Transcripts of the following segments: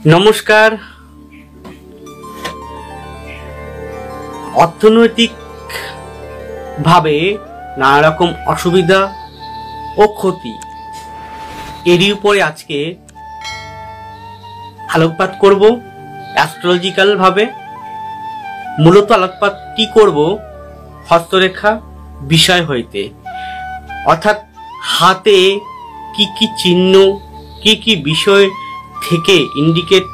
নমস্কার। অর্থনৈতিক ভাবে নানা রকম অসুবিধা ও ক্ষতি এরই উপরে আজকে আলোকপাত করব অ্যাস্ট্রোলজিক্যাল ভাবে। মূলত আলোকপাতটি করব হস্তরেখা বিষয় হইতে, অর্থাৎ হাতে কি কি চিহ্ন, কি কি বিষয় থেকে ইন্ডিকেট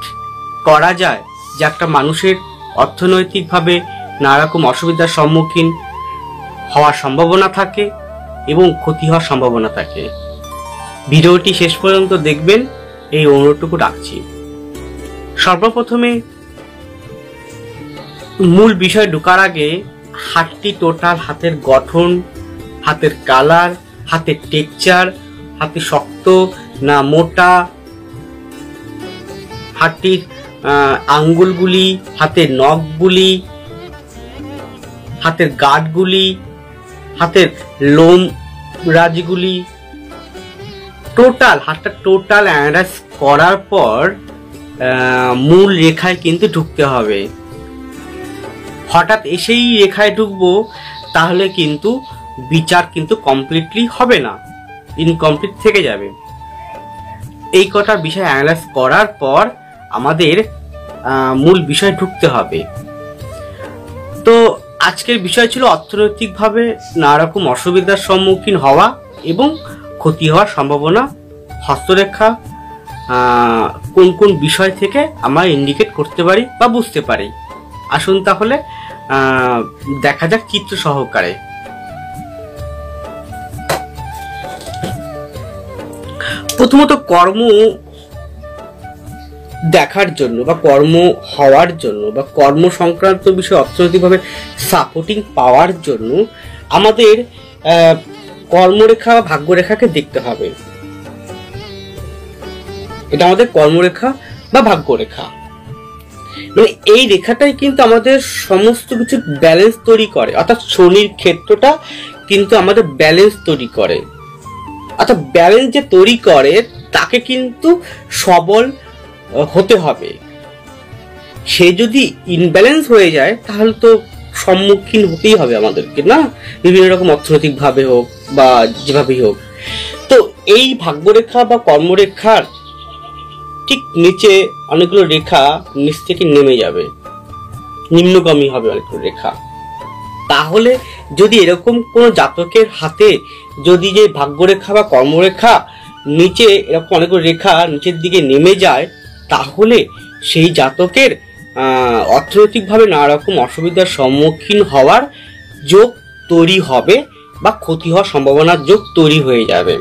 করা যায় যে একটা মানুষের অর্থনৈতিকভাবে নানা রকম অসুবিধার সম্মুখীন হওয়ার সম্ভাবনা থাকে এবং ক্ষতি হওয়ার সম্ভাবনা থাকে। ভিডিওটি শেষ পর্যন্ত দেখবেন এই অনুরোধটুকু রাখছি। সর্বপ্রথমে মূল বিষয় ঢোকার আগে হাতটি টোটাল, হাতের গঠন, হাতের কালার, হাতের টেক্সচার, হাতে শক্ত না মোটা, হাতটির আঙ্গুলগুলি, হাতের নখগুলি, হাতের গাঁটগুলি, হাতের লোম রাজিগুলি, টোটাল হাতটা টোটাল অ্যানালাইজ করার পর মূল রেখায় কিন্তু ঢুকতে হবে। হঠাৎ এসেই রেখায় ঢুকবো তাহলে কিন্তু বিচার কিন্তু কমপ্লিটলি হবে না, ইনকমপ্লিট থেকে যাবে। এই কটা বিষয় অ্যানালাইজ করার পর আমাদের মূল বিষয় ঢুকতে হবে। তো আজকের বিষয় ছিল অর্থনৈতিকভাবে নানা রকম অসুবিধার সম্মুখীন হওয়া এবং ক্ষতি হওয়ার সম্ভাবনা হস্তরেখা কোন কোন বিষয় থেকে আমরা ইন্ডিকেট করতে পারি বা বুঝতে পারি। আসুন তাহলে দেখা যাক চিত্র সহকারে। প্রথমত কর্ম দেখার জন্য বা কর্ম হওয়ার জন্য বা কর্ম সংক্রান্ত বিষয়ে অর্থনৈতিকভাবে সাপোর্টিং পাওয়ার জন্য আমাদের কর্মরেখা বা ভাগ্যরেখাকে দেখতে হবে। এটা আমাদের কর্মরেখা বা ভাগ্যরেখা, মানে এই রেখাটাই কিন্তু আমাদের সমস্ত কিছু ব্যালেন্স তৈরি করে, অর্থাৎ শনির ক্ষেত্রটা কিন্তু আমাদের ব্যালেন্স তৈরি করে। অর্থাৎ ব্যালেন্স যে তৈরি করে তাকে কিন্তু সবল হতে হবে। সে যদি ইনব্যালেন্স হয়ে যায় তাহলে তো সম্মুখীন হতেই হবে আমাদেরকে, না, বিভিন্ন রকম অর্থনৈতিক ভাবে হোক বা যেভাবেই হোক। তো এই ভাগ্যরেখা বা কর্মরেখার ঠিক নিচে অনেকগুলো রেখা নিচ থেকে নেমে যাবে, নিম্নগামী হবে অনেকগুলো রেখা। তাহলে যদি এরকম কোনো জাতকের হাতে যদি যে ভাগ্যরেখা বা কর্মরেখা নিচে এরকম অনেকগুলো রেখা নিচের দিকে নেমে যায়, তাহলে সেই জাতকের অর্থনৈতিকভাবে নানা রকম অসুবিধার সম্মুখীন হওয়ার যোগ তৈরি হবে বা ক্ষতি হওয়ার সম্ভাবনার যোগ তৈরি হয়ে যাবে।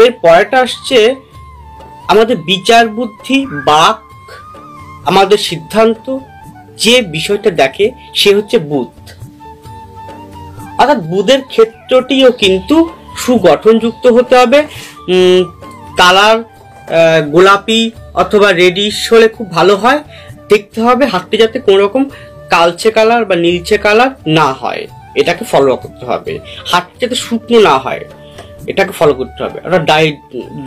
এর পরেটা আসছে আমাদের বিচার বুদ্ধি, বাক, আমাদের সিদ্ধান্ত, যে বিষয়টা দেখে সে হচ্ছে বুধ। অর্থাৎ বুধের ক্ষেত্রটিও কিন্তু সুগঠনযুক্ত হতে হবে। কালার গোলাপি অথবা রেডিশ হলে খুব ভালো হয়। দেখতে হবে হাতটি যাতে কোনো রকম কালচে কালার বা নীলচে কালার না হয়, এটাকে ফলো করতে হবে। হাতটি যাতে শুকনো না হয়, এটাকে ফলো করতে হবে। অর্থাৎ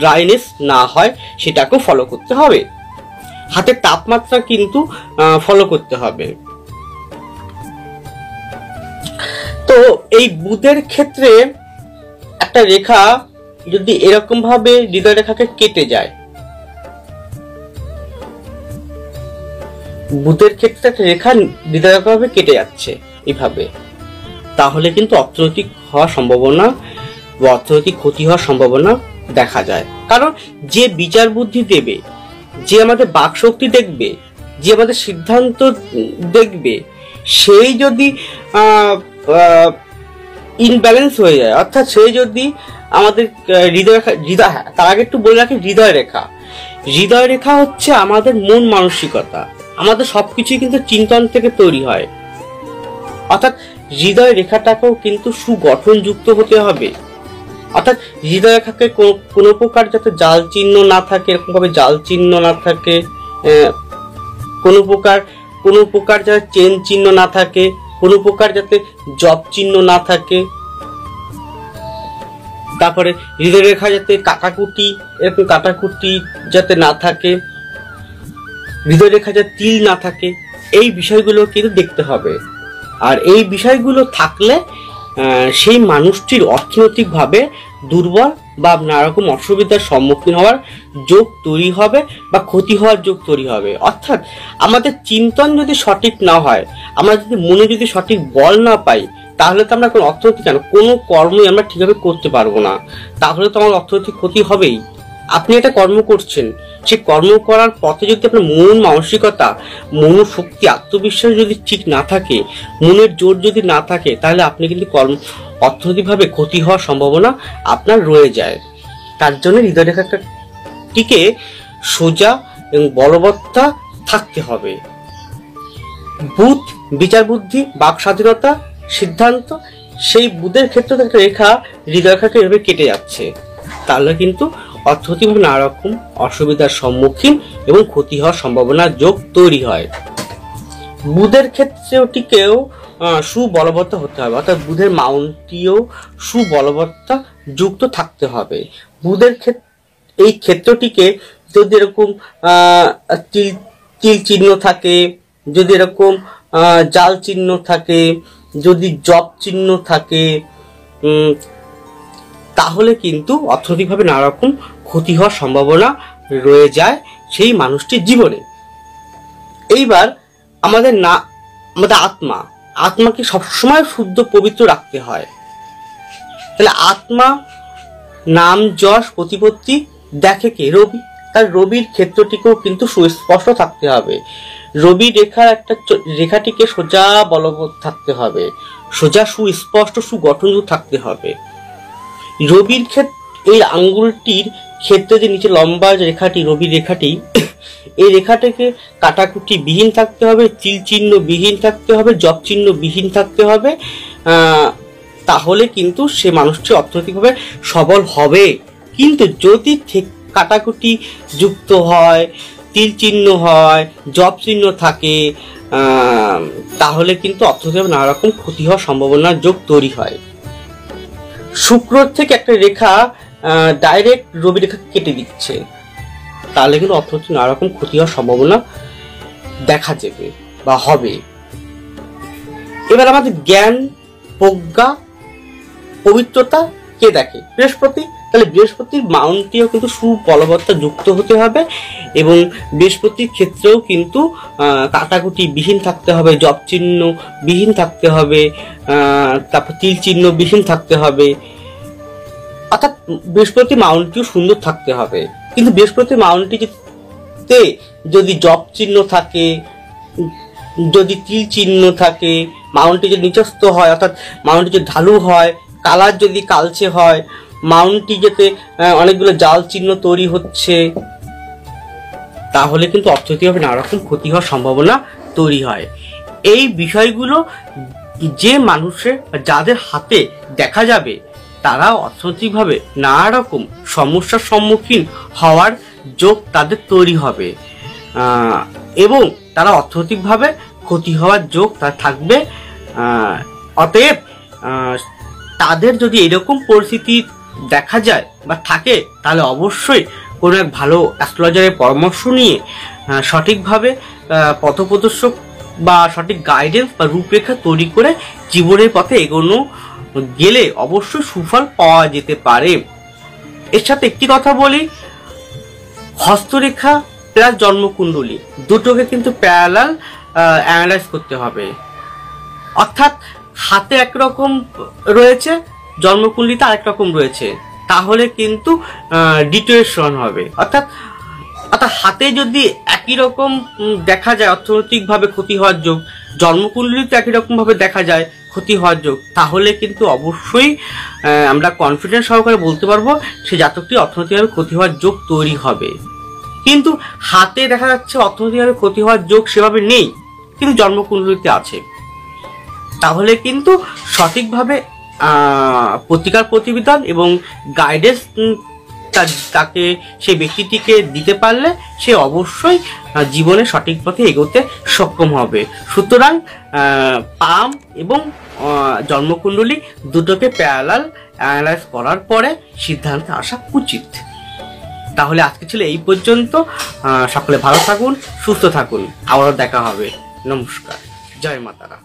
ড্রাইনেস না হয়, সেটাকেও ফলো করতে হবে। হাতের তাপমাত্রা কিন্তু ফলো করতে হবে। তো এই বুধের ক্ষেত্রে একটা রেখা যদি এরকম ভাবে হৃদয় রেখাকে কেটে যায়, বুধের ক্ষেত্রে একটা রেখা হৃদয় রেখা ভাবে কেটে যাচ্ছে এইভাবে, তাহলে কিন্তু অর্থনৈতিক হওয়ার সম্ভাবনা বা অর্থনৈতিক ক্ষতি হওয়ার সম্ভাবনা দেখা যায়। কারণ যে বিচার বুদ্ধি দেবে, যে আমাদের বাক শক্তি দেখবে, যে আমাদের সিদ্ধান্ত দেখবে, সেই যদি ইনব্যালেন্স হয়ে যায়, অর্থাৎ সে যদি আমাদের হৃদয় তার আগে একটু বলে রাখি, হৃদয় রেখা হচ্ছে আমাদের মন মানসিকতা, আমাদের সবকিছুই কিন্তু চিন্তন থেকে তৈরি হয়। অর্থাৎ হৃদয় রেখাটাকেও কিন্তু সুগঠনযুক্ত হতে হবে। অর্থাৎ হৃদয় রেখাকে কোনো প্রকার যাতে জাল চিহ্ন না থাকে, এরকম ভাবে জাল চিহ্ন না থাকে, কোনো প্রকার যাতে চেন চিহ্ন না থাকে, কোনো প্রকার যাতে জব চিহ্ন না থাকে, তারপরে হৃদয় রেখা যাতে কাটাকুটি, এরকম কাটাকুটি যাতে না থাকে, হৃদয় রেখা যাতে তিল না থাকে, এই বিষয়গুলো কিন্তু দেখতে হবে। আর এই বিষয়গুলো থাকলে সেই মানুষটির অর্থনৈতিকভাবে দুর্বল বা নানা রকম অসুবিধার সম্মুখীন হওয়ার যোগ তৈরি হবে বা ক্ষতি হওয়ার যোগ তৈরি হবে। অর্থাৎ আমাদের চিন্তন যদি সঠিক না হয়, আমরা যদি মনে যদি সঠিক বল না পাই, তাহলে তো আমরা কোনো অর্থনৈতিক কোনো কর্মই আমরা ঠিকভাবে করতে পারবো না, তাহলে তো আমার অর্থনৈতিক ক্ষতি হবেই। আপনি একটা কর্ম করছেন, সেই কর্ম করার পথে যদি আপনার মন মানসিকতা, মনোশক্তি, আত্মবিশ্বাস যদি ঠিক না থাকে, মনের জোর যদি না থাকে, তাহলে আপনি কিন্তু অর্থনৈতিকভাবে ক্ষতি হওয়ার সম্ভাবনা আপনার রয়ে যায়। তার জন্য হৃদয় রেখাটিকে সোজা এবং বলবত্তা থাকতে হবে। বুধ বিচার বুদ্ধি, বাক স্বাধীনতা, সিদ্ধান্ত, সেই বুধের ক্ষেত্রে একটা রেখা হৃদয় রেখাকে এভাবে কেটে যাচ্ছে, তাহলে কিন্তু অর্থনৈতিকভাবে নানা রকম অসুবিধার সম্মুখীন এবং ক্ষতি হওয়ার সম্ভাবনা যোগ তৈরি হয়। বুধের ক্ষেত্রেটিকেও সুবলবত্তা হতে হবে, অর্থাৎ বুধের মাউন্টটিও সুবলবত্তা যুক্ত থাকতে হবে। বুধের এই ক্ষেত্রটিকে যদি এরকম তিল চিহ্ন থাকে, যদি এরকম জাল চিহ্ন থাকে, যদি জপ চিহ্ন থাকে, তাহলে কিন্তু অর্থনৈতিকভাবে নানা রকম ক্ষতি হওয়ার সম্ভাবনা রয়ে যায় সেই মানুষটির জীবনে। এইবার আমাদের আত্মাকে সবসময় শুদ্ধ পবিত্র রাখতে হয়। তাহলে আত্মা নাম যশ প্রতিপত্তি দেখে কে? রবি। তার রবির ক্ষেত্রটিকেও কিন্তু সুস্পষ্ট থাকতে হবে। রবি রেখার একটা রেখাটিকে সোজা বলবৎ থাকতে হবে, সোজা সুস্পষ্ট সুগঠনযুক্ত থাকতে হবে। রবির এই আঙ্গুলটির ক্ষেত্রে যে নিচে লম্বা রেখাটি, রবির রেখাটি, এই রেখাটাকে কাটাকুটি বিহীন থাকতে হবে, তিল চিহ্ন বিহীন থাকতে হবে, জপ চিহ্ন বিহীন থাকতে হবে। তাহলে কিন্তু সে মানুষটি অর্থনৈতিকভাবে সবল হবে। কিন্তু যদি কাটাকুটি যুক্ত হয়, তিল চিহ্ন হয়, জপ চিহ্ন থাকে, তাহলে কিন্তু অর্থনৈতিকভাবে নানা রকম ক্ষতি হওয়ার সম্ভাবনার যোগ তৈরি হয়। শুক্র থেকে একটা রেখা ডাইরেক্ট রবি রেখা কেটে দিচ্ছে, তাহলে কিন্তু অর্থনৈতিক নানা রকম ক্ষতি হওয়ার সম্ভাবনা দেখা যাবে বা হবে। এবার আমাদের জ্ঞান, প্রজ্ঞা, পবিত্রতা কে দেখে? বৃহস্পতি। তাহলে বৃহস্পতির মাউন্টটিও কিন্তু সুবলবত্তা যুক্ত হতে হবে এবং বৃহস্পতির ক্ষেত্রেও কিন্তু কাটাকুটি বিহীন থাকতে হবে, জপ চিহ্ন বিহীন থাকতে হবে, তারপর তিল চিহ্ন বিহীন থাকতে হবে। অর্থাৎ বৃহস্পতি মাউন্টটিও সুন্দর থাকতে হবে। কিন্তু বৃহস্পতি মাউন্টটিতে যদি জপ চিহ্ন থাকে, যদি তিল চিহ্ন থাকে, মাউন্টটি যদি নিচস্থ হয়, অর্থাৎ মাউন্টটি যদি ঢালু হয়, কালার যদি কালচে হয়, মাউন্টটি যাতে অনেকগুলো জাল চিহ্ন তৈরি হচ্ছে, তাহলে কিন্তু অর্থনৈতিকভাবে নানা রকম ক্ষতি হওয়ার সম্ভাবনা তৈরি হয়। এই বিষয়গুলো যে মানুষের যাদের হাতে দেখা যাবে, তারা অর্থনৈতিকভাবে নানা রকম সমস্যার সম্মুখীন হওয়ার যোগ তাদের তৈরি হবে এবং তারা অর্থনৈতিকভাবে ক্ষতি হওয়ার যোগ তার থাকবে। অতএব তাদের যদি এরকম পরিস্থিতি দেখা যায় বা থাকে, তাহলে অবশ্যই কোনো এক ভালো অ্যাস্ট্রোলজারের পরামর্শ নিয়ে সঠিকভাবে পথপ্রদর্শক বা সঠিক গাইডেন্স বা রূপরেখা তৈরি করে জীবনের পথে এগোনো গেলে অবশ্যই সুফল পাওয়া যেতে পারে। এর সাথে একটি কথা বলি, হস্তরেখা প্লাস জন্মকুণ্ডলী দুটোকে কিন্তু প্যারালাল অ্যানালাইজ করতে হবে। অর্থাৎ হাতে একরকম রয়েছে, জন্মকুণ্ডলিতে আরেক রকম রয়েছে, তাহলে কিন্তু ডিটোয়েশন হবে। অর্থাৎ হাতে যদি একই রকম দেখা যায় অর্থনৈতিকভাবে ক্ষতি হওয়ার যোগ, জন্মকুণ্ডলিতে একই রকম ভাবে দেখা যায় ক্ষতি হওয়ার যোগ, তাহলে কিন্তু অবশ্যই আমরা কনফিডেন্স সহকারে বলতে পারবো সেই জাতকটি অর্থনৈতিকভাবে ক্ষতি হওয়ার যোগ তৈরি হবে। কিন্তু হাতে দেখা যাচ্ছে অর্থনৈতিকভাবে ক্ষতি হওয়ার যোগ সেভাবে নেই, কিন্তু জন্মকুণ্ডলিতে আছে, তাহলে কিন্তু সঠিকভাবে প্রতিকার প্রতিবিধান এবং গাইডেন্স তাকে সেই ব্যক্তিটিকে দিতে পারলে সে অবশ্যই জীবনে সঠিক পথে এগোতে সক্ষম হবে। সুতরাং পাম এবং জন্মকুণ্ডলী দুটোকে প্যারালাল অ্যানালাইজ করার পরে সিদ্ধান্তে আসা উচিত। তাহলে আজকে ছিল এই পর্যন্ত। সকলে ভালো থাকুন, সুস্থ থাকুন, আবারও দেখা হবে। নমস্কার, জয় মাতারা।